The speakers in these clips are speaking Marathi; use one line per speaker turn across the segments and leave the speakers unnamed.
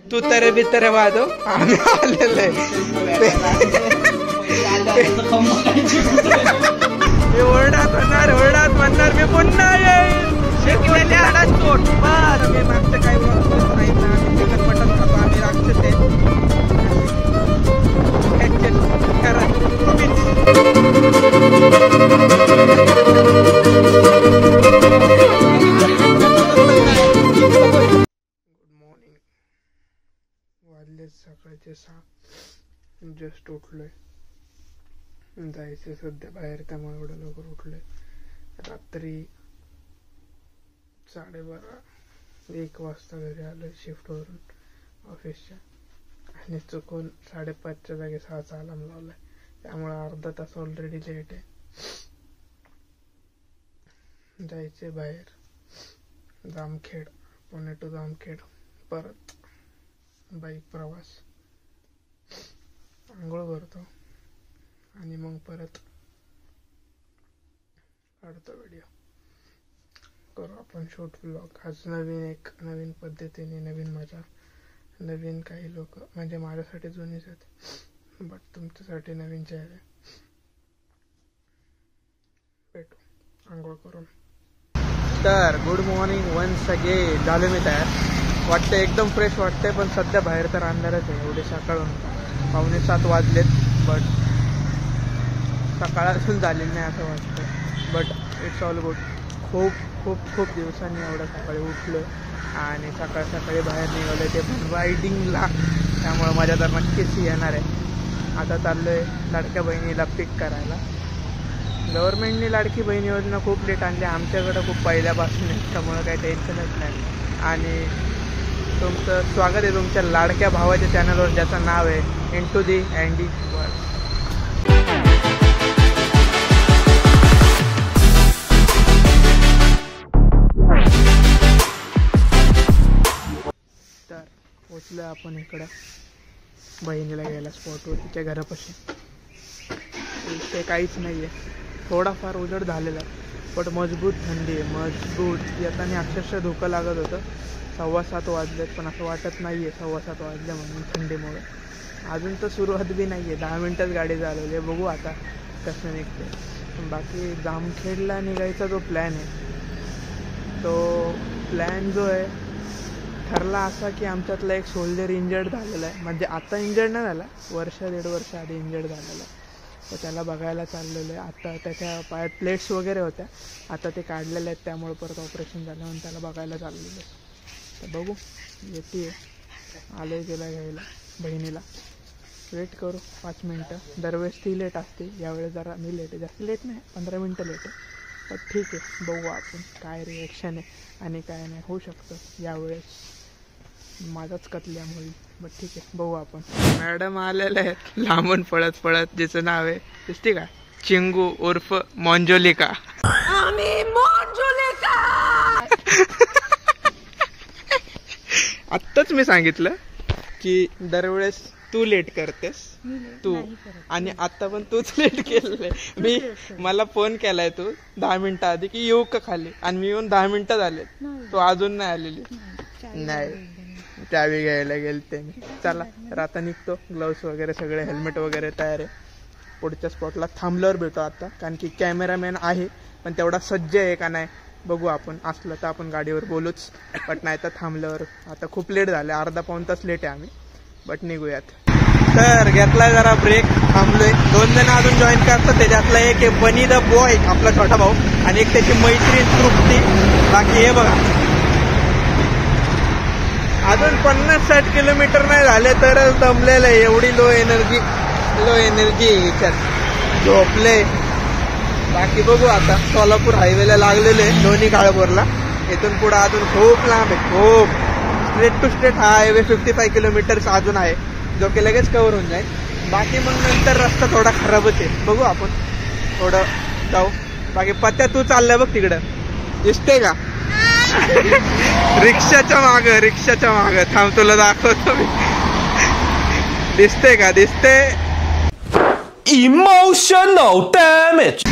तू तरे बितरे वाजव आम्ही आलेलो आहे. ओरडात म्हणणार मी पुन्हा येईल. शेतकऱ्याने आडा चोट बस. मी मागचं काही नाही ना. चिकन मटन खातो आम्ही राक्षस वाजले सकाळचे 6. जस्ट उठलोय. जायचं सध्या बाहेर त्यामुळे एवढं लवकर उठलोय. रात्री 12:30-1 वाजता घरी आलोय शिफ्टवरून ऑफिसच्या. आणि चुकून 5:30च्या जागी 6चा अलार्म लावलाय. त्यामुळे अर्धा तास ऑलरेडी लेट आहे. जायचे बाहेर जामखेड, पुणे टू जामखेड, परत बाईक प्रवास. आंघोळ करतो आणि मग परत काढतो व्हिडिओ. करू आपण शॉर्ट व्लॉग. आज नवीन पद्धतीने, नवीन मजा, नवीन काही लोक म्हणजे माझ्यासाठी जुनीच आहेत बट तुमच्यासाठी नवीन चेहरे. भेटू आंघोळ करून. तर गुड मॉर्निंग वन्स अगेन. झालं मी तयार. वाटतं एकदम फ्रेश वाटतंय पण सध्या बाहेर तर अंधारच आहे. एवढे सकाळून 6:45 वाजलेत बट सकाळ अजून झालेली नाही असं वाटतं. But it's all good. खूप दिवसांनी एवढं सकाळी उठलो आणि सकाळी बाहेर निघालो ते पण रायडिंगला. त्यामुळे माझ्या तर नक्कीच येणार आहे. आता चाललो आहे लाडक्या बहिणीला पिक करायला. गव्हर्नमेंटने लाडकी बहीण योजना खूप लेट आणली. आमच्याकडं खूप पहिल्यापासून आहे त्यामुळं काही टेन्शनच नाही. आणि तुमचं स्वागत आहे तुमच्या लाडक्या भावाच्या चॅनलवर ज्याचं नाव आहे इंटू दी अँडी वर्ल्ड. तर पोचलो आपण इकडं बहिणीला घ्यायला स्पॉटवर तिच्या घरापाशी. ते काहीच नाही आहे. थोडाफार उजेड झालेला आहे पण मजबूत थंडी आहे. मजबूत येताना अक्षरशः धोकं लागत होतं. 7:15 वाजलेत पण असं वाटत नाही आहे 7:15 वाजले म्हणून थंडीमुळे. अजून तर सुरुवात बी नाही आहे. 10 मिनटच गाडी चालवली आहे. बघू आता कसं निघते. बाकी जामखेडला निघायचा जो प्लॅन आहे तो प्लॅन जो आहे ठरला असा की आमच्यातला एक सोल्जर इंजर्ड झालेला आहे. म्हणजे आता इंजर्ड नाही झाला, 1-1.5 वर्ष आधी इंजर्ड झालेला आहे. तर त्याला बघायला चाललेलं आहे. आता त्याच्या पायात प्लेट्स वगैरे होत्या, आता ते काढलेले आहेत त्यामुळे परत ऑपरेशन झालं म्हणून त्याला बघायला चाललेलं आहे. तर बघू येते आलो आहे तिला घ्यायला बहिणीला. वेट करू 5 मिनटं. दरवेळेस ती लेट असते, यावेळेस जरा मी लेट आहे. जास्त लेट नाही, 15 मिनटं लेट आहे. पण ठीक आहे, बघू आपण काय रिॲक्शन आहे आणि काय नाही. होऊ शकतं यावेळेस माझाच कतल्याम होईल बट ठीक आहे, बघू आपण. मॅडम आलेल्या आहेत लांबून पळत जिचं नाव आहे दिसते का, चिंगू उर्फ मॉन्जोलिका. आत्ताच मी सांगितलं की दरवेळेस तू लेट करतेस तू, आणि आता पण तूच लेट केलेलं आहे. मला फोन केलाय तू 10 मिनिटं आधी की येऊ का खाली, आणि मी येऊन 10 मिनिटं झाले, तू अजून नाही आलेली. नाही चावी घ्यायला गेलते मी. चला तर आता निघतो. ग्लव्स वगैरे सगळे, हेल्मेट वगैरे तयार आहे. पुढच्या स्पॉटला थांबल्यावर भेटू आता, कारण की कॅमेरामॅन आहे पण तेवढा सज्ज आहे का नाही बघू आपण. असलं तर आपण गाडीवर बोलूच, बट नाही तर थांबल्यावर. आता खूप लेट झाले, अर्धा-पाऊण तास लेट आहे आम्ही, बट निघूयात. तर घेतलाय जरा ब्रेक, थांबलोय. 2 जण अजून जॉईन करतात, त्याच्यातला एक आहे बनी द बॉय आपला छोटा भाऊ, आणि एक त्याची मैत्रीण तृप्ती. बाकी हे बघा अजून 50-60 किलोमीटर नाही झाले तर दमलेलं आहे. एवढी लो एनर्जी ह्याच्यात झोपले. बाकी बघू आता. सोलापूर हायवेला लागलेले दोन्ही काळभोरला. इथून पुढे अजून खूप लांब आहे, खूप. स्ट्रेट टू स्ट्रेट हा हायवे 55 किलोमीटर्स अजून आहे, जो की लगेच कव्हर होऊन जाईल. बाकी मग नंतर रस्ता थोडा खराबच आहे, बघू आपण थोडं जाऊ. बाकी पत्त्या तू चाललाय बघ तिकडं, दिसते का रिक्षाच्या माग थांब, तुला दाखवतो मी. दिसते का, दिसते.
Emotional damage.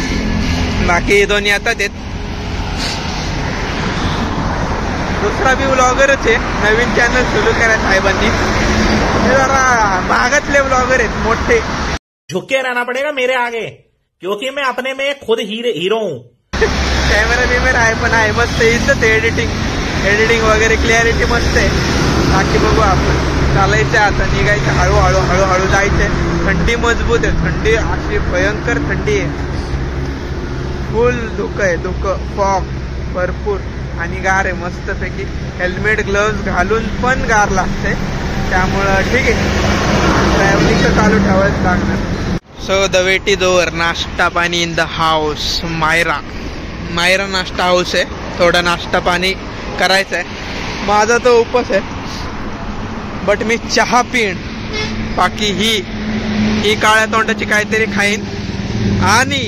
बाकी दोन्ही आता देत दुसरा बी व्लॉगरच आहे, नवीन चॅनल सुरू करायचं साहेबांनी. हे जरा महागातले व्लॉगर आहेत, मोठे.
झुके रहना पड़ेगा मेरे आगे, क्योंकि मैं अपने में खुद हीरो हूँ.
कॅमेरा बिमेरा आहे, पण आहे मस्त. इथंच एडिटिंग वगैरे क्लिअरिटी मस्त आहे. बाकी बघू आपण. चालायचं आता, निघायचं हळूहळू जायचंय. थंडी मजबूत आहे, थंडी अशी भयंकर थंडी आहे. फुल धुकं फॉग भरपूर आणि गार आहे मस्तपैकी. हेल्मेट ग्लोव्ज घालून पण गार लागते, त्यामुळं ठीक आहे, ट्रॅव्हलिंग तर चालू ठेवायच लागणार. So the wait is over. नाश्ता पाणी इन द हाऊस. मायरा नाश्ता हाऊस आहे. थोडा नाश्ता पाणी करायचं आहे. माझा तो उपवास आहे, बट मी चहा पिण. बाकी ही काळ्या तोंडाची काहीतरी खाईन. आणि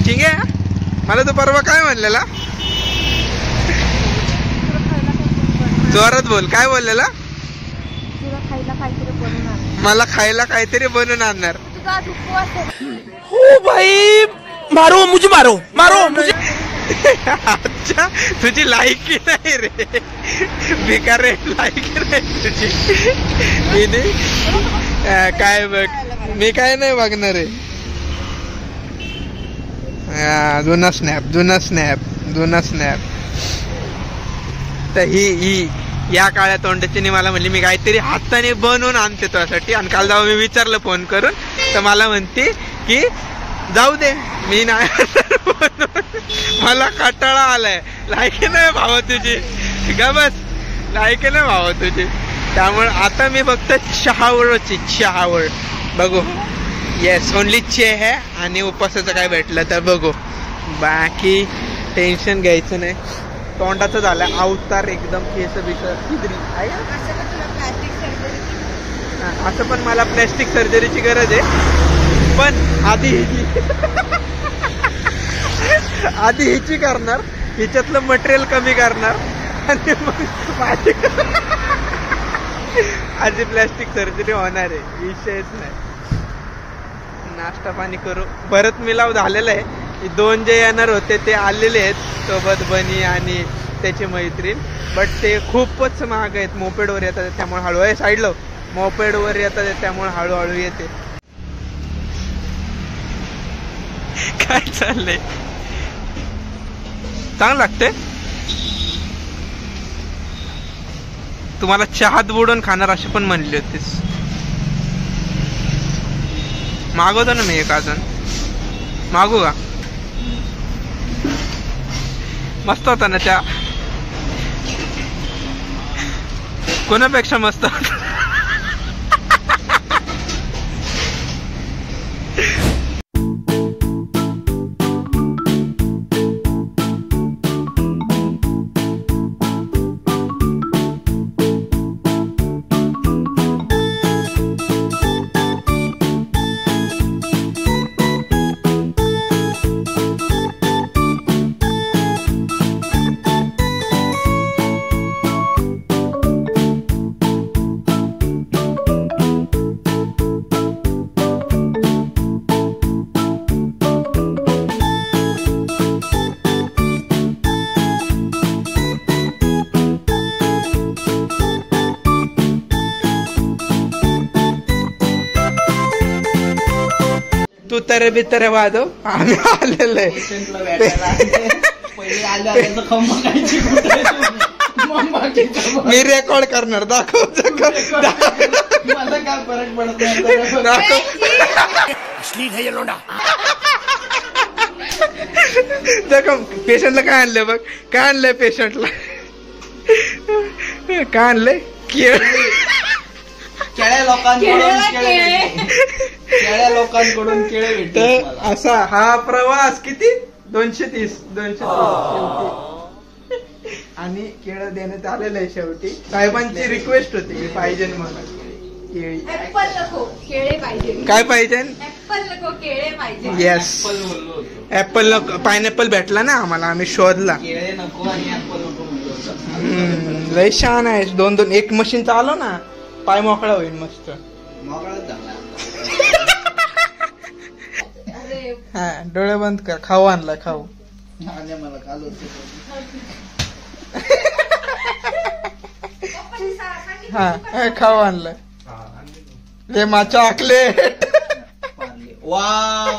ठीक आहे, मला तो परवा काय म्हणलेला, जोरात बोल, काय बोललेला, मला खायला काहीतरी बनवून आणणार.
ओ भाई मारो मुझे.
अच्छा, तुझी लायकी नाही रे भिकार रे, लायकी नाही तुझी. काय बघ, मी काय नाही बघणार आहे. जुना स्नॅप. तर ही या काळ्या तोंडाची मला म्हणली मी काहीतरी हाताने बनवून आणते तुझ्यासाठी. आणि काल जेव्हा मी विचारलं फोन करून, तर मला म्हणते की जाऊ दे, मी नाही मला कंटाळा आलाय. लायकी नाही भावा तुझी, का बस, लायकी नाही भावा तुझी. त्यामुळे आता मी फक्त चहावळ बघू. येस, ओनली चे आहे. आणि उपवासाचं काय भेटलं तर बघू. बाकी टेन्शन घ्यायचं नाही. तोंडाचं झालं अवतार एकदम. केस किदरी आहे. असं पण मला प्लॅस्टिक सर्जरीची गरज आहे, पण आधी हिची करणार, हिच्यातलं मटेरियल कमी करणार आणि मग आधी प्लॅस्टिक सर्जरी होणार आहे. विषयच नाही. नाश्ता पाणी करू. परत मिलाव झालेला आहे. 2 जे येणार होते ते आलेले आहेत सोबत, बनी आणि त्याची मैत्रीण. बट ते खूपच महाग आहेत. मोपेडवर येतात त्यामुळे हळूहळू साईड लाव. मोपेडवर येतात त्यामुळे हळूहळू येते. काय चाललंय, चांगलं लागते. तुम्हाला चहात बुडून खाणार अशी पण म्हणली होतीस. मागवतो ना मी एक अजून. मागू का? मस्त होता ना चहा, कोणापेक्षा मस्त होता. तुतारे बितारे वाजव. आम्ही आलेलो आहे. मी रेकॉर्ड करणार. दाखव
मला काय फरक पडत नाही.
दाखव. पेशंटला काय आणलंय बघ, काय आणलंय पेशंटला, काय आणलंय.
केळ्या लोकांकडून केळे भेटते.
असा हा प्रवास किती 230 आणि केळं देण्यात आलेलं आहे. शेवटी साहेबांची रिक्वेस्ट होती पाहिजे मला केळी. काय पाहिजे? येस, ऍपल नको. पायनॅपल भेटला ना आम्हाला, आम्ही शोधला.
केळे नको आणि ऍपल नको.
लय छान आहे. 2-2 एक मशीन चालव ना, पाय मोकळा होईल मस्त.
मोकळाच झाला.
हा, डोळे बंद कर. खाऊ आणलाय, खाऊ.
मला काल होते.
हा खाऊ आणलं ले मा चॉकलेट.
Wow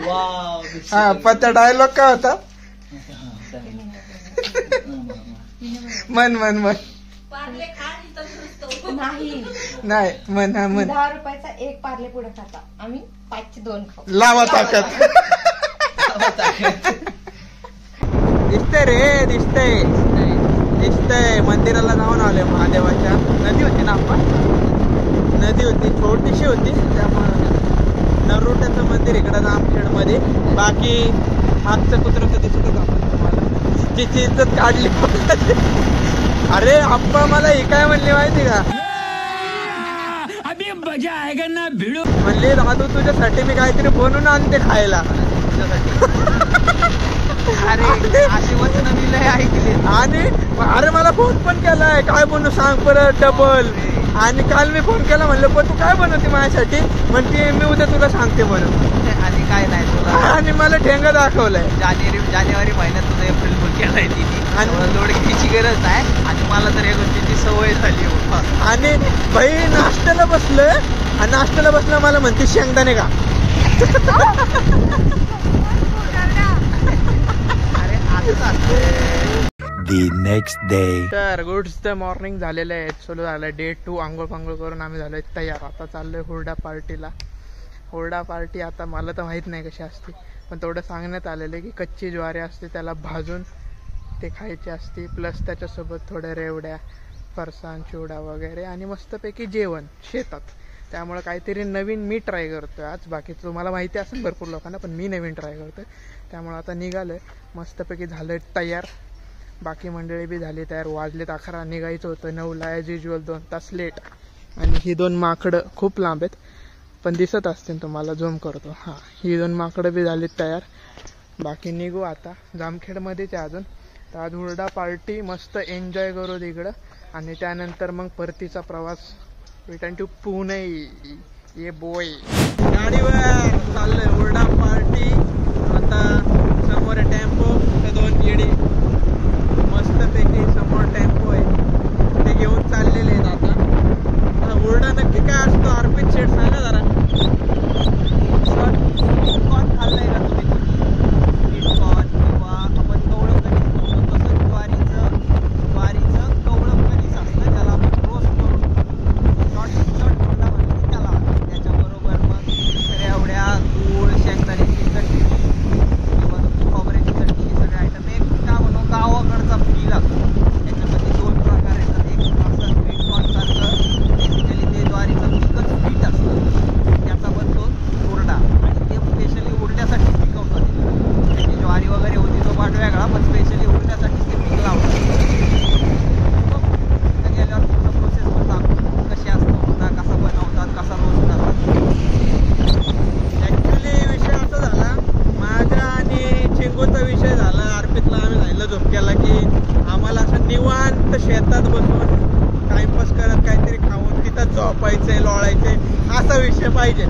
wow.
हा पत्ता डायलॉग काय होता? मन मन मन नाही मन हा मन.
10 रुपयाचा एक पार्ले पुढे खाता आम्ही 5चे 2 खाऊ.
लावा ताकद. दिसतंय रे दिसतंय दिसतंय. मंदिराला जाऊन आलोय महादेवाच्या. नदी होती ना आपण नदी होती छोटीशी होती त्यामुळे नरोट्याचं मंदिर इकडं जामखेड मध्ये. बाकी मागचं कुत्रं तर दिसतच आपण तुम्हाला तिची इज्जत काढली. अरे आप्पा मला हे काय म्हणले माहिती का? म्हणले दादू तुझ्यासाठी मी काहीतरी बनवून आणते खायला.
अरे अशी वचन मी लय ऐकली.
आणि अरे मला फोन पण केलाय काय बनवू सांग परत डबल. आणि काल मी फोन केला म्हणलं पण तू काय बनवते माझ्यासाठी? म्हणते मी उद्या तुला सांगते म्हणून.
आणि काय नाही तुला.
आणि मला ठेंगा दाखवलाय.
जानेवारी महिन्यात तुझं एप्रिल फुल केलाय तिने.
आणि
लोड घ्यायची गरज नाही. आणि मला तर या गोष्टीची सवय झाली.
आणि भाई नाश्त्याला बसलोय आणि नाश्त्याला बसलं मला म्हणते शेंगदाणे का?
अरे असंच असते.
The next day.
तर गुड्स द मॉर्निंग झालेलं आहे. सुरू झालं डे 2. आंघोळ पांघोळ करून आम्ही झालोय तयार. आता चाललोय हुरडा पार्टीला. हुरडा पार्टी आता मला तर माहित नाही कशी असते पण तेवढं सांगण्यात आलेलं आहे की कच्ची ज्वारी असते त्याला भाजून ते खायची असते. प्लस त्याच्यासोबत थोड्या रेवड्या फरसाण चिवडा वगैरे आणि मस्तपैकी जेवण शेतात. त्यामुळे काहीतरी नवीन मी ट्राय करतोय आज. बाकी तुम्हाला माहिती असेल भरपूर लोकांना पण मी नवीन ट्राय करतोय. त्यामुळे आता निघालोय मस्तपैकी झालंय तयार. बाकी मंडळी बी झाली तयार. वाजलेत 11. निघायचं होतं 9ला ॲज युजल 2 तास लेट. आणि ही 2 माकडं खूप लांब आहेत पण दिसत असतील तुम्हाला झूम करतो. हां ही 2 माकडं बी झालीत तयार. बाकी निघू आता जामखेडमध्येच आहे अजून. तर आज हुरडा पार्टी मस्त एन्जॉय करू तिकडं. आणि त्यानंतर मग परतीचा प्रवास रिटर्न टू पुणे. ये बॉय गाडीवर चाललंय हुरडा पार्टी. आता समोर टेम्पो 2 येडी मस्तपैकी समोर टेम्पो आहे ते घेऊन चाललेले आहेत. आता हुरडा नक्की काय असतो अर्पित शेठ सांगा जरा.
कॉर्न खाल्लंय का तुम्ही? स्वीटकॉर्न किंवा आपण कवळं कणीस म्हणतो तसं ज्वारीचं कवळं कणीस असतं त्याला आपण रोस्ट करून शॉर्ट हुरडा म्हणतो त्याला. त्याच्याबरोबर मग रेवड्या गूळ शेंगदाण्याची चटणी किंवा खोबऱ्याची चटणी हे सगळे आयटम एक काय म्हणून गावाकडचा फील असतो. त्याच्यामध्ये 2 प्रकार येतात. एक असं स्वीटकॉर्न सारखं बेसिकली ते ज्वारीचं पिकच स्वीट असतं त्याचा बनतो हुरडा. आणि ते स्पेशली हुरड्यासाठी पिकवतात. त्याची ज्वारी वगैरे होती तो पाठ वेगळा पण स्पेशली हुरड्यासाठी ते पीक लावतात. गेल्यावर पूर्ण प्रोसेस होता कशी असतो हुरडा कसा बनवतात कसा रोस्ट करतात.
ॲक्च्युली विषय असा झाला माझा आणि चिंगूचा विषय झाला. अर्पितला आम्ही जायला झोपक्याला की आम्हाला असं निवांत शेतात बसून टाइमपास करत काहीतरी खाऊन तिथं झोपायचंय लोळायचंय असा विषय पाहिजे.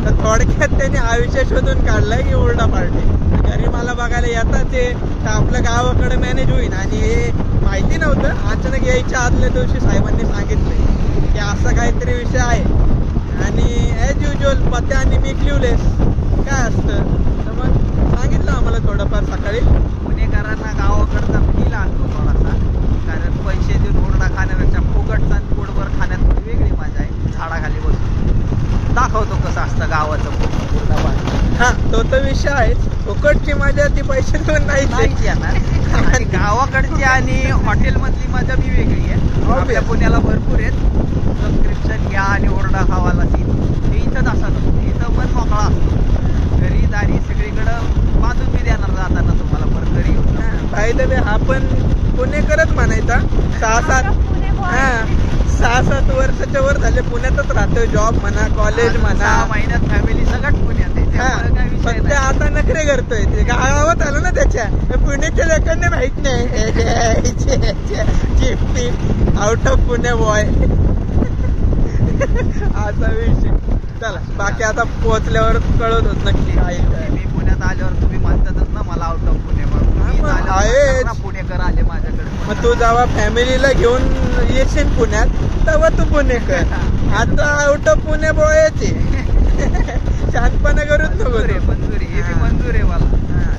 तर थोडक्यात त्यांनी हा विषय शोधून काढलाय की हुरडा पार्टी. घरी मला बघायला येतात ते तर आपलं गावाकडे मॅनेज होईल. आणि हे माहिती नव्हतं. अचानक यायच्या आदल्या दिवशी साहेबांनी सांगितलं की असा काहीतरी विषय आहे. आणि ॲज युजल पत्या आणि मी क्ल्यूलेस काय असतं तर मग सांगितलं आम्हाला थोडंफार सकाळी.
पुणेकरांना गावाकडचा फील आणतो थोडासा. कारण पैसे देऊन हुरडा खाण्यापेक्षा फुकटचा आणि पोटभर खाण्यात थोडी वेगळी मजा आहे. झाडाखाली बसून दाखवतो कसं असतं गावाचं हुरडा पार्टी.
हा तो तर विषय आहेच. फुकटची मजा ती पैसे देऊन
नाहीच येणार. आणि गावाकडची आणि हॉटेलमधली मजा बी वेगळी आहे. आपल्या पुण्याला भरपूर आहेत. सबस्क्रिप्शन घ्या आणि हुरडा खावाला सीन हे इथंच असं नसतं. इथं पण मोकळा असतो. घरी दारी सगळीकडं बांधून बी देणार जाताना तुम्हाला परत घरी येऊन.
पाहिलं ते आपण पुणेकरच म्हणायचा. 6-7 वर्षाच्या वर झाले पुण्यातच राहतोय. जॉब म्हणा कॉलेज म्हणा
6 महिन्यात फॅमिली सगळ्यात पुण्यात आहे. त्यामुळे काय विषय
फक्त
नाही.
आता नखरे करतोय. ते गावात आलो ना त्याच्या पुण्याच्या लोकांना माहित नाही. चिफ्टी आउट ऑफ पुणे बॉय असा विषय. चला बाकी आता पोहोचल्यावर कळत नक्की काय.
मी पुण्यात आल्यावर तुम्ही म्हणतातच ना मला आउट ऑफ पुणे म्हणून.
आहेच.
पुणे पुणेकर आले माझ्याकडे.
मग तू जेव्हा फॅमिलीला घेऊन येशील पुण्यात तेव्हा तू पुणेकर. आता आउट ऑफ पुणे बोयाचे शांतपणा करूच नको.
मंजुरी हे बी मंजूर आहे मला.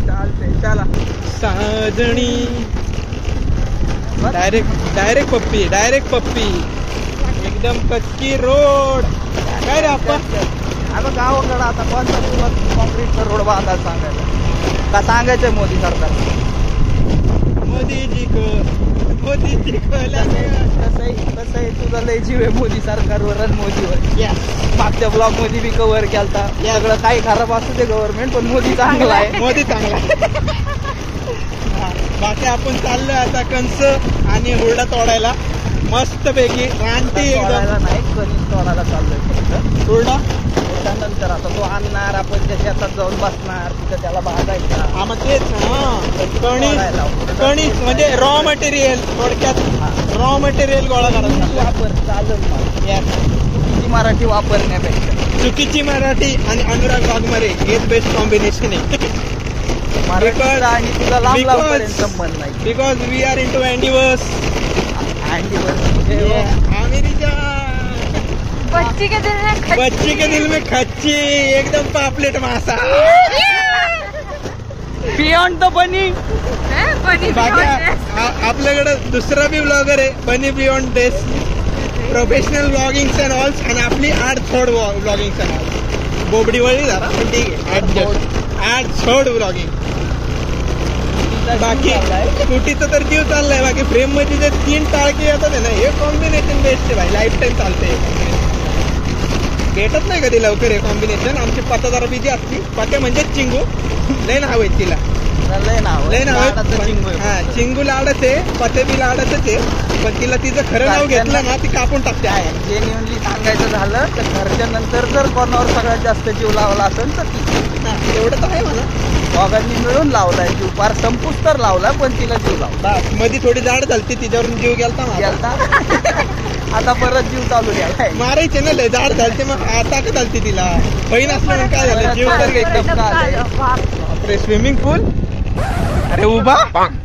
चालते चला. साजणी डायरेक्ट पप्पी एकदम कच्ची रोड. काय रे आपण
आता गावाकडं आता कोणता तुला कॉन्क्रीटचा रोड बांधायला सांगायचं का सांगायचंय मोदी सरकार.
मोदीजी को
तसंही तुझा लय जीव आहे मोदी सरकारवर आणि मोदीवर. मागच्या ब्लॉग मध्ये बी कव्हर केलता. सगळं काही खराब असू दे गव्हर्नमेंट पण मोदी चांगला आहे.
मोदी चांगला. बाकी आपण चाललोय आता कंस आणि हुरडा तोडायला मस्त पैकी. रानटी एकदम
नाही कणीस तोडायला चाललोय फक्त.
हुरडा
नंतर आता तो आणणार आपण त्या शेतात जाऊन बसणार तिथं त्याला भाजायचा.
हा मग तेच कणीस म्हणजे रॉ मटेरियल. थोडक्यात रॉ मटेरियल गोळा करायचं.
वापर चालेल चुकीची मराठी वापरण्यापेक्षा.
चुकीची मराठी आणि अनुराग वाघमारे हेच बेस्ट कॉम्बिनेशन आहे.
मराठीचा आणि तुला लांब लांबपर्यंत संबंध नाही.
Because we are into endeavours.
बच्ची के दिल में
खच्ची एकदम पापलेट मासा.
बियॉन्ड द बनी.
आपल्याकडे दुसरा बी ब्लॉगर आहे बनी beyond this. Professional blogging and also. आणि आपली आड ब्लॉगिंग अँड ऑल्स. बोबडी वळली जरा पण ठीक आहे. आड छोड ब्लॉगिंग. बाकी स्कूटीचं तर जीव चाललाय. बाकी फ्रेम मध्ये जे 3 टाळके येतात ना हे कॉम्बिनेशन बेस्ट आहे भाई. लाईफ टाईम चालते. भेटत नाही कधी लवकर हे कॉम्बिनेशन. आमची पत्ता जरा बिजी असती. पत्ते म्हणजे चिंगू. लय नाव आहे तिला. लय नाव हा चिंगू लाडच आहे. पते बी लाडच आहे. पण तिला तिचं खरं नाव घेतलं ना ती कापून टाकते.
जेन्युअनली सांगायचं झालं तर घरच्या नंतर जर कोणावर सगळ्यात जास्त जीव लावला असेल तर ती.
एवढं तर आहे मला.
दोघांनी मिळून लावलाय जीव. फार संपूच तर लावला पण तिला जीव लावला.
मध्ये थोडी जाड झालती तिच्यावरून जीव गेलता
आता परत जीव चालू गेलाय.
मारायचे ना लय जाड झालते. मग ताकद झालती तिला. बहीण असल्यामुळे काय झालं जीव तर एकदम. स्विमिंग पूल. अरे उभा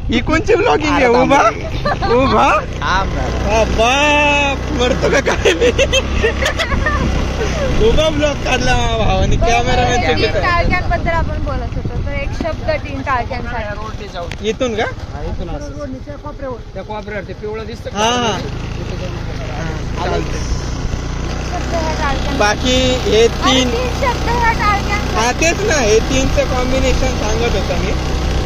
ही कोणची ब्लॉगिंग आहे. उभा बाप मरतो का काय. उभा ब्लॉग काढला भावानी. कॅमेरामॅन
टाळक्यांबद्दल आपण बोलत होतो तर एक शब्द 3 टाळक्यांसाठी.
इथून का
त्या कोपऱ्यावर ते पिवळं दिसतं.
हा बाकी हे 3
शब्द ह्या टाळक्यांसाठी.
हा तेच ना हे 3चं कॉम्बिनेशन सांगत होता मी.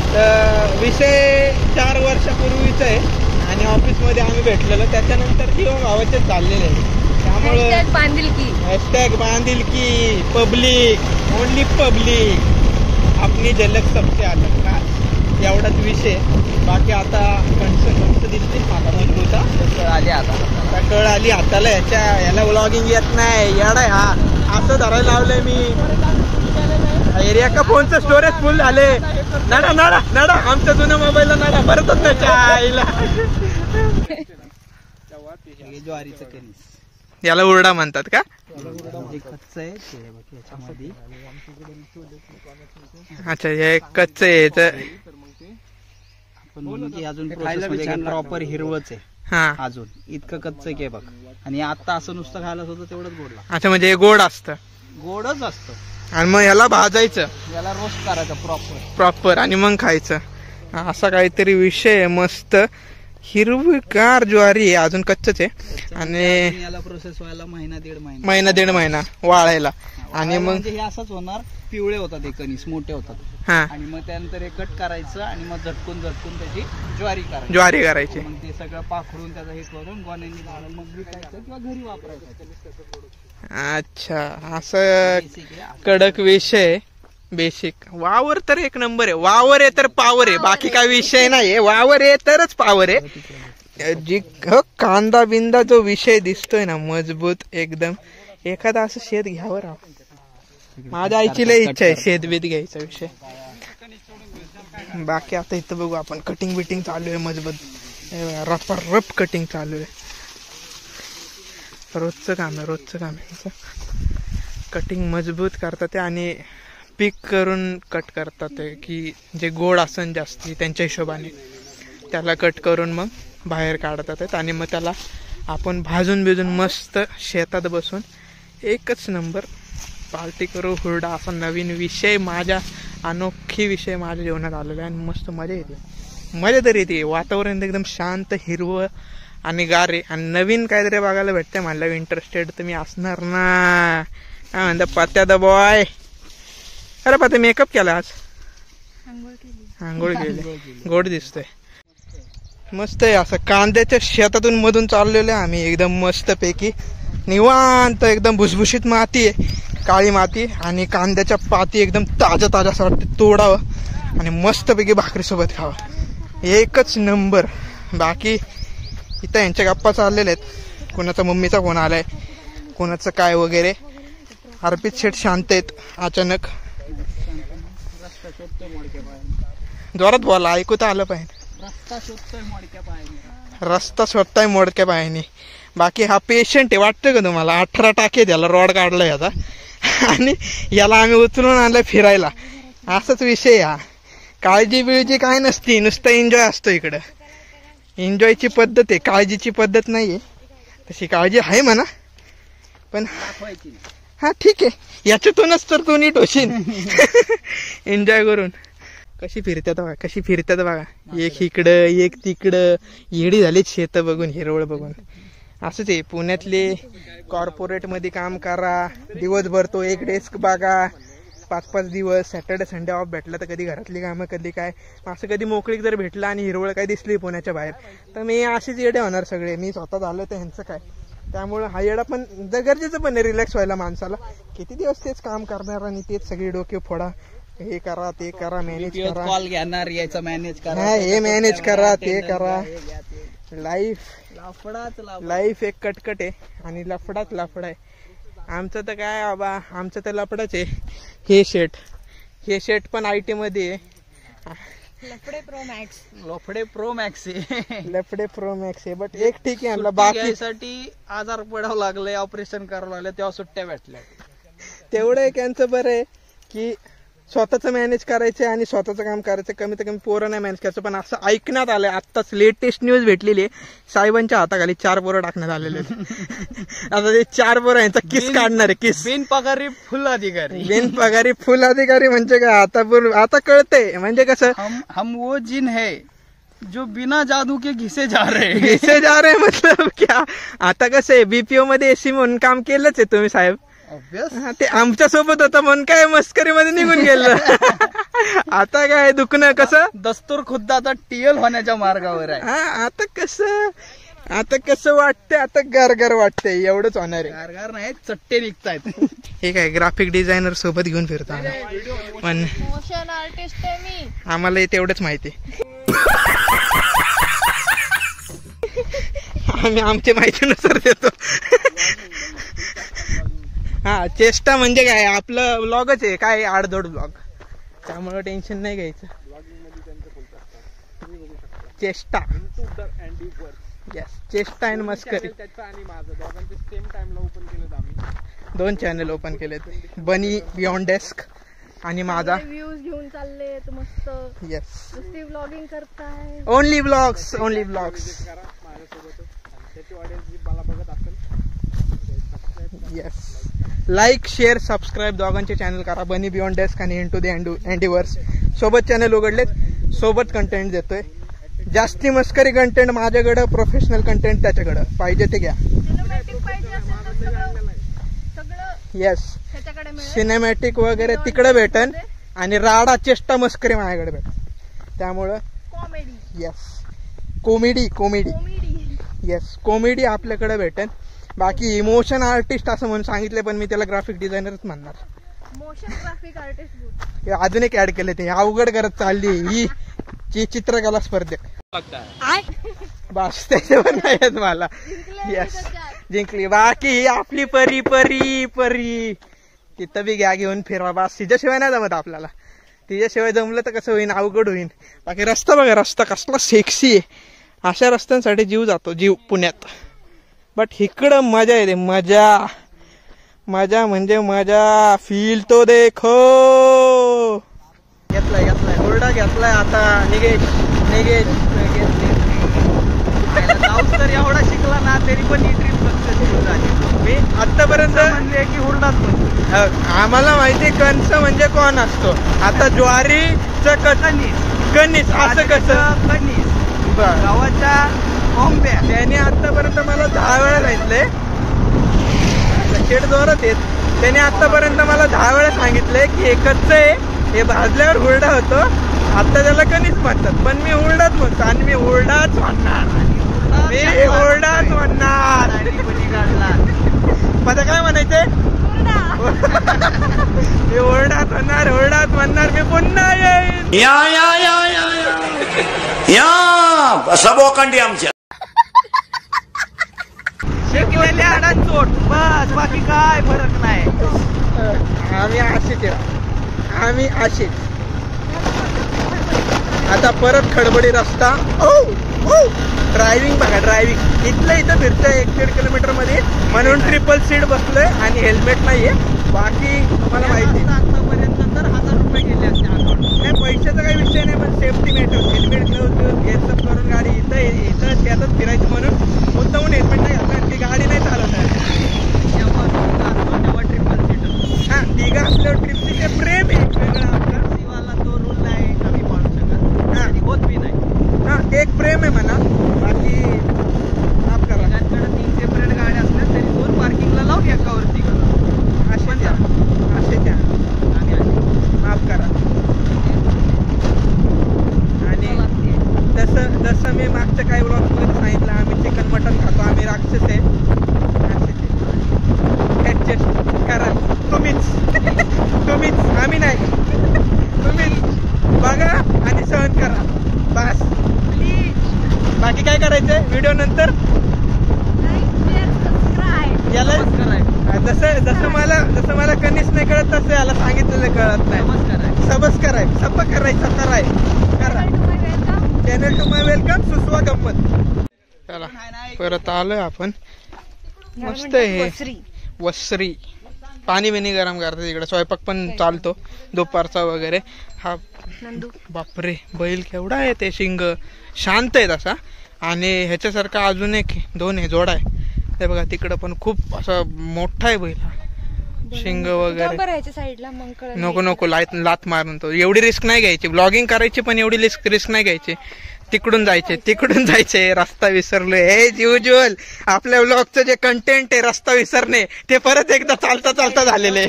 तर विषय 4 वर्षापूर्वीच आहे. आणि ऑफिसमध्ये आम्ही भेटलेलो. त्याच्यानंतर जीवन भावाचे चाललेले आहे. त्यामुळे हॅशटॅग बांधिलकी पब्लिक ओनली पब्लिक आपली झलक सबसे अलग का एवढाच विषय. बाकी आता कंस दिसते आता मजबूत
आली. आता
कळ आली हाताला. याला व्लॉगिंग येत नाही. येडाय हा असं धरायला लावलंय मी. एरिया का फोनचं स्टोरेज फुल झाले. नाडा आमच्या जुन्या मोबाईलला नाडा भरतच त्याच्या आईला.
ज्वारीचं कणीस
याला हुरडा म्हणतात का.
कच्चं आहे याच्यामध्ये.
अच्छा हे कच्च आहे.
अजून प्रॉपर हिरवच आहे.
हा
अजून इतकं कच्चं की बघ. आणि आता असं नुसतं खायला होतं तेवढंच गोड लागतं.
अच्छा म्हणजे हे गोड असतं.
गोडच असतं.
आणि मग याला भाजायचं.
याला रोस्ट करायचं
प्रॉपर आणि मग खायचं. असा काहीतरी विषय आहे मस्त. हिरवीगार ज्वारी आहे. अजून कच्चच आहे. आणि
याला प्रोसेस व्हायला महिना
1.5
महिना वाळायला. आणि मग
हे असंच होणार. पिवळे होतात हे कणीस मोठे होतात.
हा
आणि मग त्यानंतर हे कट करायचं आणि मग झटकून त्याची
ज्वारी करायची.
मग ते सगळं पाखडून त्याचं हे करून गोण्यांनी घालून मग विकायचं किंवा घरी वापरायचं.
अच्छा असं कडक विषय. बेसिक वावर तर एक नंबर आहे. वावर आहे तर पावर आहे. बाकी काय विषय नाही. वावर आहे तरच पावर आहे. जी कांदा बिंदा जो विषय दिसतोय ना मजबूत एकदम. एखादा असं शेत घ्यावं राव. माझ्या आईची लय इच्छा आहे शेत-बीत घ्यायचा विषय. बाकी आता इथं बघू आपण कटिंग बिटिंग चालू आहे मजबूत. रप कटिंग चालू आहे. रोजचं काम आहे. कटिंग मजबूत करतात ते आणि पीक करून कट करतात की जे गोड असन जास्ती त्यांच्या हिशोबाने. त्याला कट करून मग बाहेर काढतात आहेत आणि मग त्याला आपण भाजून बिजून मस्त शेतात बसून एकच नंबर पार्टी करू. हुरडा असा नवीन विषय अनोखी विषय माझ्या जीवनात आलेला आहे आणि मस्त मजा येते. मजा तरी येते. वातावरण एकदम शांत हिरवं आणि गारे आणि नवीन काहीतरी बघायला भेटतंय. म्हणलं इंटरेस्टेड तर मी असणार ना. काय म्हणता पत्या द बॉय. अरे पत्या मेकअप केला आज. आंघोळ केली. गोड दिसतोय. मस्त आहे. असं कांद्याच्या शेतातून मधून चाललेलं आहे आम्ही एकदम मस्त पैकी निवांत. एकदम भुसभुशीत माती आहे, काळी माती आणि कांद्याच्या पाती एकदम ताजा ताजा असं वाटतं तोडावं आणि मस्तपैकी भाकरीसोबत खावं. एकच नंबर. बाकी इथं यांच्या गप्पा चाललेल्या आहेत. कोणाचा मम्मीचा फोन आलाय, कोणाचं काय वगैरे. अर्पित शेठ शांत आहेत. अचानक जोरात बोला, ऐकू तर आलं पाहिजे. रस्ता शोधताय मोडक्या पायाने. बाकी हा पेशंट आहे वाटतं का तुम्हाला. 18 टाके त्याला रॉड काढलाय आता आणि याला आम्ही उचलून आणलं फिरायला. असाच विषय हा. काळजी बिळजी काय नसती, नुसतं एन्जॉय असतो इकडं. एन्जॉयची पद्धत आहे, काळजीची पद्धत नाहीये. तशी काळजी आहे म्हणा पण हा ठीक आहे. याच्यातूनच तर तू नीट होशील एन्जॉय करून. कशी फिरतात बघा, कशी फिरतात बघा. एक इकडं एक तिकडं. येडी झालीच शेत बघून, हिरवळ बघून. असंच आहे पुण्यातले. कॉर्पोरेट मध्ये काम करा, दिवसभर तो एक डेस्क बघा, 5-5 दिवस. सॅटर्डे संडे ऑफ भेटला तर कधी घरातली कामं, कधी काय. असं कधी मोकळीक जर भेटला आणि हिरवळ काय दिसली पुण्याच्या बाहेर तर मी अशीच येडे होणार सगळे. मी स्वतः झालं तर ह्यांचं काय. त्यामुळे हा येडा पण गरजेचं पण आहे रिलॅक्स व्हायला माणसाला. किती दिवस तेच काम करणार आणि तेच सगळी डोके फोडा. हे करा ते करा, मॅनेज करा,
कॉल घेणार, याचं मॅनेज करा,
हे मॅनेज करा, ते करा. लाईफ एक कटकट आहे आणि लफडाच लफडा आहे. आमचं तर काय बाबा, आमचं तर लफडाच आहे. हे शेट पण IT मध्ये आहे.
लफडे प्रो मॅक्स
लफडे प्रो मॅक्स आहे. बट एक ठीक आहे आणला.
बाकीसाठी आजार पडावं लागलंय, ऑपरेशन करावं लागलं, तेव्हा सुट्ट्या भेटल्या.
तेवढं एक यांचं बरं आहे की स्वतःच मॅनेज करायचं आणि स्वतःचं काम करायचं. कमीत कमी पोरं नाही मॅनेज करायचं. पण असं ऐकण्यात आलंय, आत्ताच लेटेस्ट न्यूज भेटलेली आहे, साहेबांच्या हाताखाली 4 पोरं टाकण्यात आलेले आता ते 4 पोरं यांचा किस काढणार आहे. किस
बिनपगारी फुल अधिकारी
म्हणजे काय आता कळतंय. म्हणजे कसं,
हम वो जिन है जो बिना जादू के घिसे जा रहे
मतलब क्या. आता कसं आहे, BPO मध्ये AC म्हणून काम केलंच आहे तुम्ही साहेब. ते आमच्या सोबत होतं म्हणून काय मस्करीमध्ये निघून गेलं. आता काय दुखणं कसं,
दस्तूर खुद्द आता TL होण्याच्या मार्गावर आहे.
आता कसं वाटतंय, आता गारगार वाटतंय. एवढंच होणार आहे.
गारगार नाही, चट्टे निघतायत.
हे काय ग्राफिक डिझायनर सोबत घेऊन फिरतो पण
मोशन आर्टिस्ट आहे मी.
आम्हाला तेवढंच माहिती. आम्ही आमच्या माहितीनुसार देतो. हा, चेष्टा म्हणजे काय, आपलं ब्लॉगच आहे काय, आडधोड ब्लॉग. त्यामुळे टेन्शन नाही घ्यायचं. चेष्टा, चेष्टा आणि मस्करी. 2 चॅनल ओपन केलेत, बनी बियॉन्ड डेस्क आणि माझा.
व्ह्यूज घेऊन चालले मस्त.
येस,
नुसती व्लॉगिंग करताय.
Only blogs. Yes, like share subscribe दोघांचे चॅनल करा. बनी बियॉन्ड डेस्क आणि इंटू द अँडीवर्स सोबत चॅनल उघडलेत. सोबत कंटेंट देतोय. जास्ती मस्करी कंटेंट माझ्याकडं, प्रोफेशनल कंटेंट त्याच्याकडं. पाहिजे ते घ्या. येस, सिनेमॅटिक वगैरे तिकडे भेटन आणि राडा चेष्टा मस्करी माझ्याकडे भेटन. त्यामुळं कॉमेडी येस, कॉमेडी आपल्याकडे भेटेल. बाकी इमोशन आर्टिस्ट असं म्हणून सांगितले पण मी त्याला ग्राफिक डिझायनरच म्हणणार.
मोशन ग्राफिक आर्टिस्ट
अजून एक ऍड केले, ते अवघड करत चालली ही चित्रकला स्पर्धेत. बस त्याच्यावर नाही येत मला. येस, जिंकली. बाकी ही आपली परी परी परी तिथं बी घेऊन फिरवा. बस तिच्याशिवाय नाही जमत आपल्याला. तिच्याशिवाय जमलं तर कसं होईन, अवघड होईन. बाकी रस्ता बघा, रस्ता कसला सेक्सी आहे. अशा रस्त्यांसाठी जीव जातो, जीव पुण्यात. बट इकडं मजा येते, मजा म्हणजे मजा. फील तो देखो. घेतलाय हुरडा घेतलाय. आता निघेल
पाऊस तर एवढा शिकला ना तरी पण ही ट्रिप सक्सेसफुल झाली.
मी आतापर्यंत
म्हणजे की हुरडाच म्हणतो.
आम्हाला माहिती कणस म्हणजे कोण असतो. आता ज्वारीचं कणीस असं कसं
कणीस
बरं.
गावाच्या कोंब्या.
त्याने आतापर्यंत मला 10 वेळा सांगितले शेड जोरात येत. त्याने आतापर्यंत मला 10 वेळा सांगितले की हे कच्चं आहे, हे भाजल्यावर हुरडा होतो. आता त्याला कणीस म्हणतात पण मी हुरडाच म्हणतो आणि मी हुरडाच म्हणणार. मी हुरडाच म्हणणार. माझं काय म्हणायचंय? मी हुरडाच म्हणणार मी पुन्हा येईन.
या सबोकंडी आमच्या
शिकलेल्या अडाचोट बस, बाकी काय फरक नाही.
आम्ही अशीच आता परत खडबडी रस्ता. ड्रायव्हिंग बघा, ड्रायव्हिंग इथं फिरतोय 1-1.5 किलोमीटर मध्ये म्हणून ट्रिपल सीट बसलोय आणि हेल्मेट नाहीये. बाकी तुम्हाला माहिती
आतापर्यंत तर 1000 रुपये गेले असते अकाउंट.
नाही, पैशाचा काही विषय नाही पण सेफ्टी मॅटर. हेल्मेट घेतलं करून गाडी इथं त्यातच फिरायची म्हणून मुद्दाहून हेल्मेट नाही घातलं आणि ती गाडी नाही चालवणार.
तेव्हा ट्रिपल सीटर.
हा, तिघा असल्यावर ट्रिपची ते प्रेम आहे वेगळं आपलं.
शिवाला तो रूल नाही कमी पाडू शकत आणि होत बी नाही.
हा, एक प्रेम आहे म्हणा. बाकी माफ करा.
तिघांकडे 3 सेपरेट गाड्या असल्या तरी 2 पार्किंगला लावून एकावरती
असे त्या माफ करा. आणि जसं मी मागच्या काही ब्लॉग मध्ये सांगितलं आम्ही चिकन मटन खातो, आम्ही राक्षस आहे. ऍडजस्ट करा तुम्हीच आम्ही नाही. तुम्हीच बघा आणि सहन करा बस. बाकी काय करायचंय व्हिडिओ नंतर याला जसं मला कणीस नाही कळत तसं याला सांगितलेलं कळत नाही. सबस्क्राईब कराय करा. चॅनल टू माय वेलकम सुसवा गंमत. चला परत आलोय आपण. मस्त आहे वसरी. पाणी बिणी गरम करतात इकडे. स्वयंपाक पण चालतो दुपारचा वगैरे. हा बापरे बैल केवढा आहे. ते शिंग शांत आहे तसा. आणि ह्याच्यासारखा अजून 2 आहे जोडा आहे. ते बघा तिकडं पण खूप असा मोठा आहे बैल. शिंग वगैरे नको लात मारून तो. एवढी रिस्क नाही घ्यायची. ब्लॉगिंग करायची पण एवढी रिस्क नाही घ्यायची. तिकडून जायचे. रस्ता विसरलोय. हे युज्युअल आपल्या ब्लॉगचं जे कंटेंट आहे रस्ता विसरणे ते परत एकदा चालता झालेले.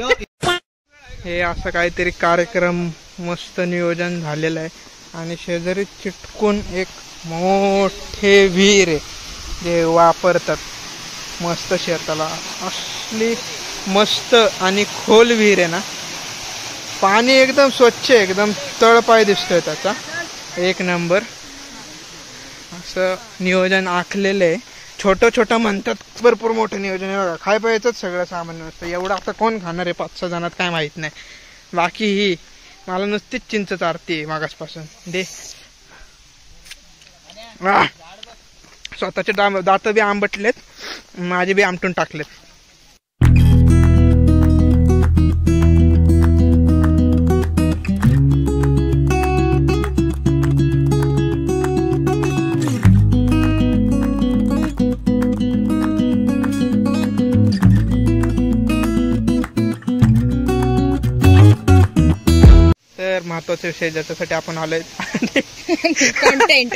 हे असं काहीतरी कार्यक्रम मस्त नियोजन झालेलं आहे. आणि शेजारी चिटकून एक मोठे विहीर आहे जे वापरतात मस्त शेताला. असली मस्त आणि खोल विहीर आहे ना. पाणी एकदम स्वच्छ आहे, एकदम तळपाय दिसतोय त्याचा. एक नंबर असं नियोजन आखलेलं आहे. छोटं म्हणतात, भरपूर मोठं नियोजन आहे बघा. खाय प्यायचंच सगळं सामान्य नसतं. एवढं आता कोण खाणार आहे 5-6 जणात काय माहित नाही. बाकी ही मला नुसतीच चिंच चारते मागासपासून. दे स्वतःचे दात बी आंबटलेत, माझे बी आमटून टाकलेत. तर महत्वाचा विषय ज्याच्यासाठी आपण आलोय
कंटेंट.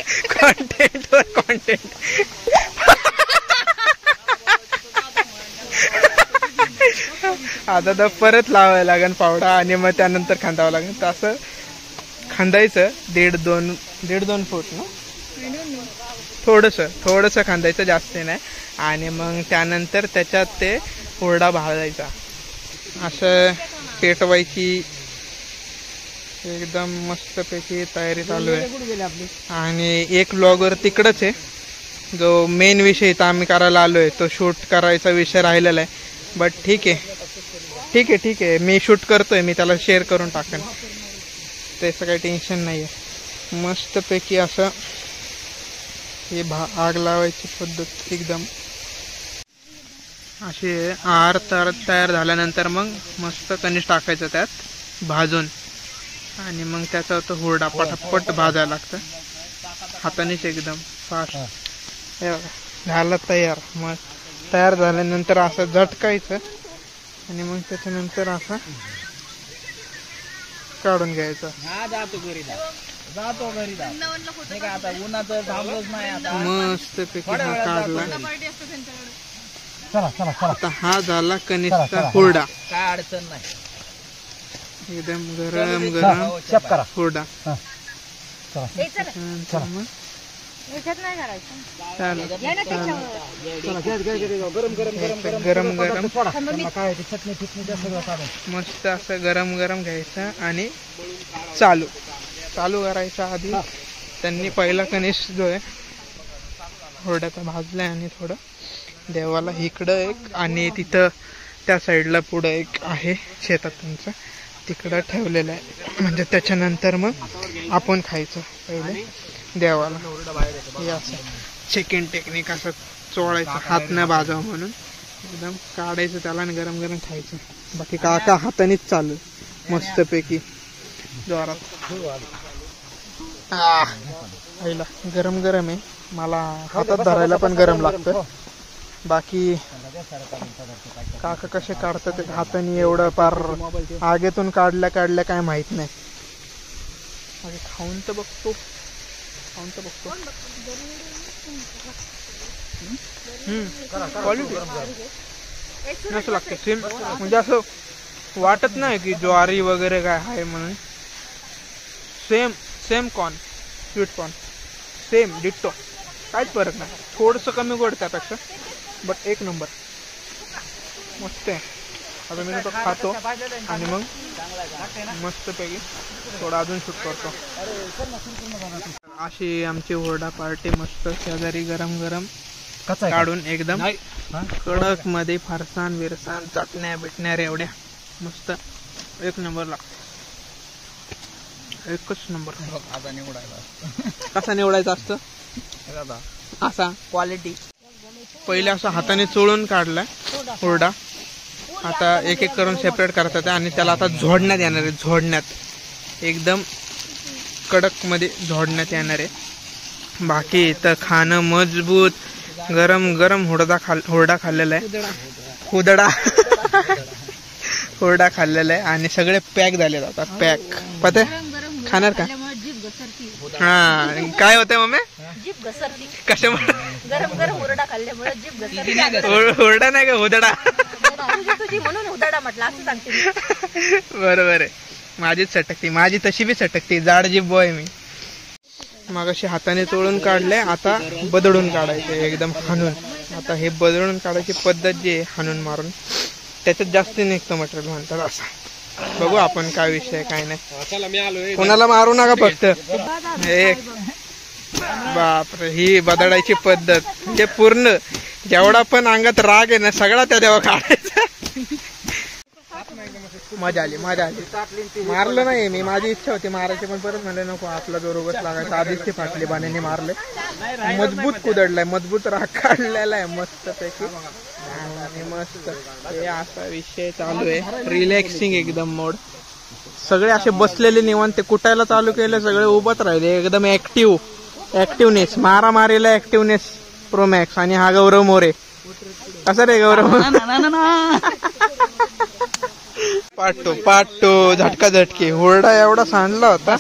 आता तर परत लावायला लागेल पावडा आणि मग त्यानंतर खांदावं लागेल. तर असं खांदायचं 1.5-2 फूट ना. थोडस खांदायचं, जास्त नाही. आणि मग त्यानंतर त्याच्यात ते हुरडा भाजायचा. असं पेटवायची. एकदम मस्तपैकी तयारी चालू आहे. आणि एक ब्लॉगर तिकडच आहे. जो मेन विषय तर आम्ही करायला आलोय तो शूट करायचा विषय राहिलेला आहे. बट ठीक आहे मी शूट करतोय. मी त्याला शेअर करून टाकेन. त्याचं काही टेन्शन नाही आहे. मस्तपैकी असं हे आग लावायची पद्धत एकदम अशी. आहार तयार झाल्यानंतर मग मस्त कणीस टाकायचं त्यात भाजून. आणि मग त्याचा तो हुरडा पटापट भाजायला लागतं हातानेच एकदम फास्ट. हे बघा झालं तयार. मग तयार झाल्यानंतर असं झटकायचं आणि मग त्याच्यानंतर असं काढून घ्यायचं.
जातो घरी नाही का आता उन्हाचं थांबलंच नाही आता.
मस्त पैकी हा काढला. आता हा झाला कनिष्ठचा हुरडा.
काय अडचण नाही.
एकदम गरम गरम हुरडा. नंतर मग
याच्यात नाही करायचं.
चालेल.
या ना त्याच्यावर.
गरम गरम मस्त असं गरम गरम घ्यायचं आणि चालू करायच्या आधी त्यांनी पहिला कनिष्ठ जो आहे हुरड्याचा भाजलाय आणि थोडं देवाला इकडं एक आणि तिथं त्या साईडला पुढं एक आहे शेतात त्यांचं तिकडं ठेवलेलं आहे. म्हणजे त्याच्यानंतर मग आपण खायचं पहिले देवाला. हे असं चिकन टेक्निक असं चोळायचं हात न भाजावं म्हणून एकदम काढायचं त्याला आणि गरम गरम खायचं. बाकी काका हातानेच चालू मस्तपैकी जोरात. पहिला गरम गरम आहे. मला हातात धरायला पण गरम लागतं. बाकी काका कसे काढतात हाताने एवढं पार आगेतून काढल्या काय माहित नाही. खाऊन तर बघतो. क्वालिटी असं लागतं सेम. म्हणजे असं वाटत नाही की ज्वारी वगैरे काय आहे म्हणून. Same corn, sweet corn same ditto. काहीच फरक नाही. थोडंसं कमी गोड त्यापेक्षा बट एक नंबर मस्त आहे. आता मी तो खातो आणि मग मस्तपैकी थोडा अजून शूट करतो. अशी आमची हुरडा पार्टी मस्त शेजारी गरम गरम काढून एकदम कडक मध्ये फरसाण विरसाण चटण्या बिटण्या एवढ्या मस्त एक नंबर लागतो. एकच नंबर. कसा निवडायचा असतं असा क्वालिटी. पहिले असं हाताने चोळून काढलाय हुरडा. आता एक एक करून सेपरेट करतात आणि त्याला आता झोडण्यात येणार आहे. झोडण्यात एकदम कडक मध्ये झोडण्यात येणार आहे. बाकी तर खाणं मजबूत गरम गरम हुरडा खाल्लेला आहे. हुरडा खाल्लेला आहे आणि सगळे पॅक झाले आता. पॅक पते खाणार का? हा काय होतंय मम्मी?
जीभ घसरती.
कशामुळे?
गरम गरम हुरडा खाल्ल्यामुळे जीभ घसरती.
हुरडा नाही का हुदडा?
तुझी म्हणून हुरडा म्हटलं असं सांगते.
बरोबर आहे. माझीच सटकती. माझी तशी बी सटकती. जाड जीभ बॉय मी. मग अशी हाताने तोडून काढले. आता बदडून काढायचे एकदम हाणून. आता हे बदडून काढायची पद्धत जी आहे हाणून मारून त्याच्यात जास्त निघतं मटेरियल म्हणतात असं. बघू आपण काय विषय काय नाही. कोणाला मारू नका फक्त. एक बापरे ही बदडायची पद्धत म्हणजे पूर्ण जेवढा पण अंगात राग आहे ना सगळा त्या देवा काढायचा. मजा आली. मारलं नाही मी. माझी इच्छा होती मारायची पण परत म्हणलं नको आपला जो रोगच लागायचा. आधीच ते फाटली बाण्याने मारले. मजबूत कुदडलाय. मजबूत राग काढलेला आहे मस्त पैकी. आणि मस्त हे असा विषय चालू आहे. रिलॅक्सिंग एकदम मोड. सगळे असे बसलेले निवांत. ते कुटायला चालू केलं सगळे उभत राहिले एकदम ऍक्टिव्हनेस. मारामारीला activeness Pro Max. आणि हा गौरव मोरे. कसं रे गौरव? पाटो झटका झटके. हुरडा एवढा सांडला होता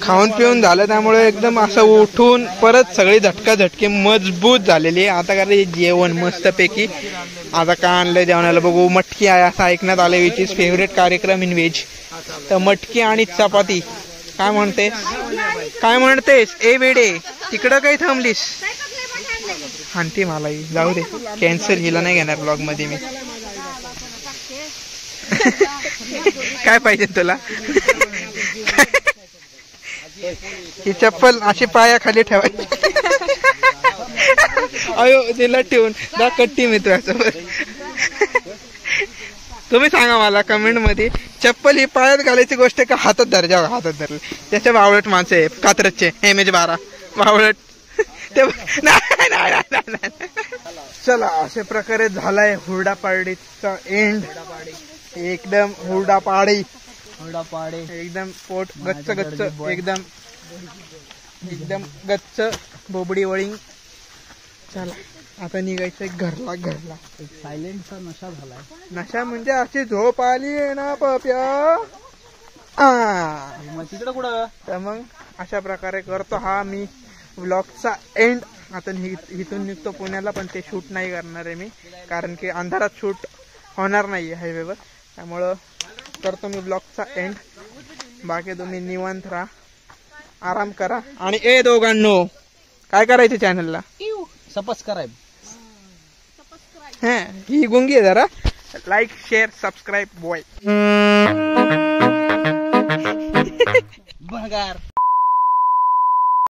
खाऊन पिऊन झालं त्यामुळे एकदम असं उठून परत सगळी झटका झटके मजबूत झालेली आहे. आता काय जेवण मस्तपैकी. आता काय आणलंय जेवणाला बघू. मटकी आहे असं ऐकण्यात आलं. विच इज फेवरेट कार्यक्रम इन व्हेज. तर मटकी आणि चपाती. काय म्हणतेस ए वेडे तिकडं काही थांबलीस? हानती मला ही. जाऊ दे कॅन्सर. हिला नाही घेणार ब्लॉग मध्ये मी. काय पाहिजे तुला? ही चप्पल अशी पायाखाली ठेवायची. अयो तिला ठेवून जा कट्टी मित्र. तुम्ही सांगा मला कमेंट मध्ये चप्पल ही पायात घालायची गोष्ट का हातात धरायच्या? हातात धरले त्याच्या बावळट माणसं आहे कात्रजचे. MH12 बावळट. चला अशा प्रकारे झालाय हुरडा पार्टीचा एंड. एकदम हुरडा पाडी एकदम पोट गच्च एकदम गच्च बोबडी वळी. चला आता निघायचंय घरला.
एक सायलेंटचा नशा झालाय.
नशा म्हणजे अशी झोप आली ना पप्या.
मग तिकडं कुठं?
तर मग अशा प्रकारे करतो हा मी व्लॉगचा एंड. आता इथून निघतो पुण्याला, पण ते शूट नाही करणार आहे मी, कारण की अंधारात शूट होणार नाही आहे हायवेवर. त्यामुळं करतो मी ब्लॉगचा एंड. बाकी तुम्ही निवांत राहा, आराम करा. आणि ए दोघांनो, काय करायचं चॅनलला?
सबस्क्राईब.
ही गुंगी आहे जरा. Like share subscribe boy.
भंगार.